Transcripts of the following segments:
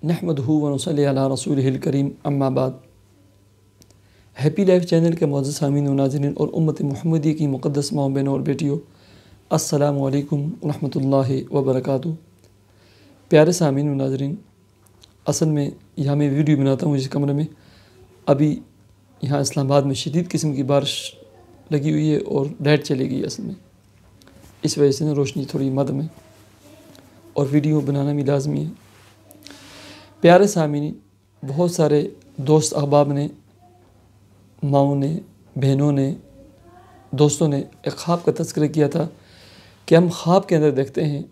نحمدہ ونصلی علی رسولہ الکریم اما بعد۔ ہیپی لائف چینل کے معزز سامعین و ناظرین اور امت محمدی کی مقدس ماؤں بہنوں اور بیٹیوں، السلام علیکم ورحمۃ اللہ وبرکاتہ۔ پیارے سامعین و ناظرین، اصل میں یہاں میں ویڈیو بناتا ہوں جس کمرے میں ابھی یہاں اسلام آباد میں شدید قسم کی بارش لگی ہوئی ہے اور لائٹ چلی گئی اصل میں، اس وجہ سے روشنی تھوڑی مدھم ہے اور ویڈیو بنانا بھی لازمی ہے۔ پیارے سامعین، بہت سارے دوست احباب نے، ماؤں نے، بہنوں نے، دوستوں نے ایک خواب کا تذکرہ کیا تھا کہ ہم خواب کے اندر دیکھتے ہیں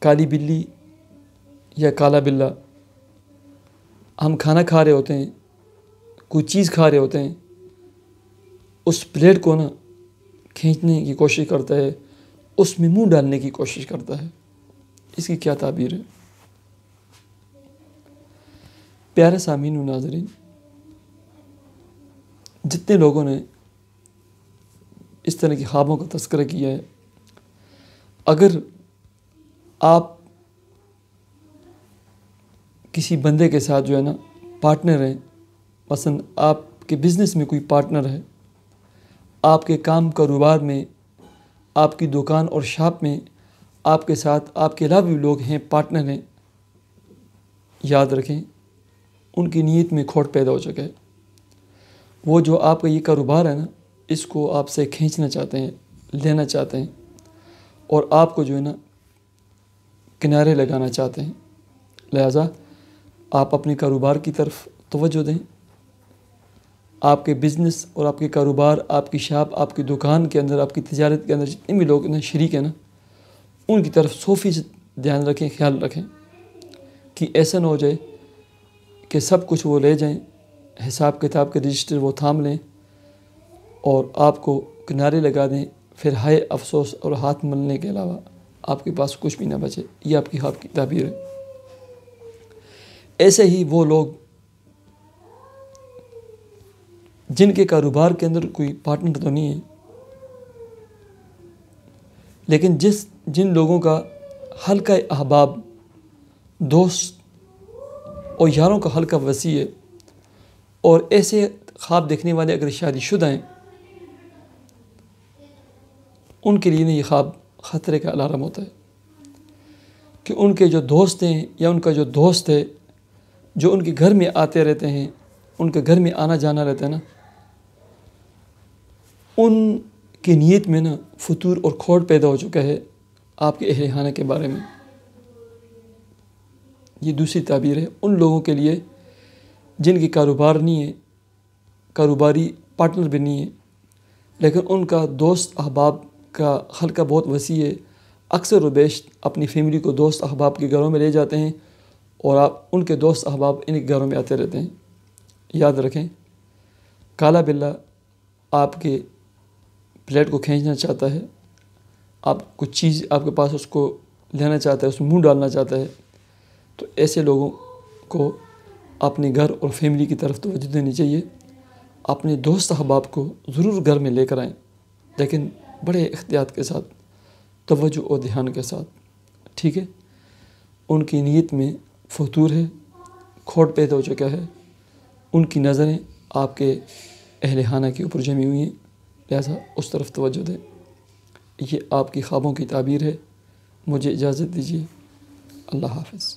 کالی بلی یا کالا بلہ، ہم کھانا کھا رہے ہوتے ہیں، کوئی چیز کھا رہے ہوتے ہیں، اس پلیٹ کو کھینچنے کی کوشش کرتا ہے، اس میں منہ ڈالنے کی کوشش کرتا ہے۔ اس کی کیا تعبیر ہے؟ پیارے سامعین و ناظرین، جتنے لوگوں نے اس طرح کی خوابوں کا تذکرہ کیا ہے، اگر آپ کسی بندے کے ساتھ پارٹنر ہیں، مثلا آپ کے بزنس میں کوئی پارٹنر ہے، آپ کے کام کاروبار میں، آپ کی دکان اور شاپ میں آپ کے ساتھ آپ کے علاوہ بھی لوگ ہیں، پارٹنر ہیں، یاد رکھیں ان کی نیت میں کھوٹ پیدا ہو چکا ہے۔ وہ جو آپ کا یہ کاروبار ہے اس کو آپ سے کھینچنا چاہتے ہیں، لینا چاہتے ہیں اور آپ کو کنارے لگانا چاہتے ہیں۔ لہٰذا آپ اپنے کاروبار کی طرف توجہ دیں۔ آپ کے بزنس اور آپ کے کاروبار، آپ کی شاپ، آپ کی دکان کے اندر، آپ کی تجارت کے اندر جتنے بھی لوگ شریک ہیں ان کی طرف 100% دھیان رکھیں، خیال رکھیں کہ ایسا نہ ہو جائے کہ سب کچھ وہ لے جائیں، حساب کتاب کے رجسٹر وہ تھام لیں اور آپ کو کنارے لگا دیں، پھر ہائے افسوس اور ہاتھ ملنے کے علاوہ آپ کے پاس کچھ بھی نہ بچے۔ یہ آپ کی خواب کی تعبیر ہے۔ ایسے ہی وہ لوگ جن کے کاروبار کے اندر کوئی پارٹنر تو نہیں ہے، لیکن جن لوگوں کا حلقہ احباب، دوست اور یاروں کا حلقہ وسیع ہے، اور ایسے خواب دیکھنے والے اگر شادی شدہ ہیں، ان کے لیے یہ خواب خطرے کا الارم ہوتا ہے کہ ان کے جو دوست ہیں یا ان کا جو دوست ہے جو ان کے گھر میں آتے رہتے ہیں، ان کے گھر میں آنا جانا رہتا ہے ان کی نیت میں فتور اور کھوٹ پیدا ہو چکا ہے آپ کے اہل خانہ کے بارے میں۔ یہ دوسری تعبیر ہے ان لوگوں کے لیے جن کی کاروبار نہیں ہے، کاروباری پارٹنر بھی نہیں ہے، لیکن ان کا دوست احباب کا حلقہ بہت وسیع ہے۔ اکثر و بیش اپنی فیملی کو دوست احباب کے گھروں میں لے جاتے ہیں اور ان کے دوست احباب ان کے گھروں میں آتے رہتے ہیں۔ یاد رکھیں، کالا بلہ آپ کے پلیٹ کو کھینچنا چاہتا ہے، آپ کچھ چیز آپ کے پاس اس کو لینا چاہتا ہے، اس میں منہ ڈالنا چاہتا ہے، تو ایسے لوگوں کو اپنے گھر اور فیملی کی طرف توجہ دینی چاہیے۔ اپنے دوست احباب کو ضرور گھر میں لے کر آئیں، لیکن بڑے احتیاط کے ساتھ، توجہ اور دھیان کے ساتھ، ٹھیک ہے؟ ان کی نیت میں فتور ہے، کھوٹ پیدا ہو چکا ہے، ان کی نظریں آپ کے اہل خانہ کے اوپر جمی ہوئی ہیں، لہذا اس طرف توجہ دیں۔ یہ آپ کی خوابوں کی تعبیر ہے۔ مجھے اجازت دیجیے۔ اللہ حافظ۔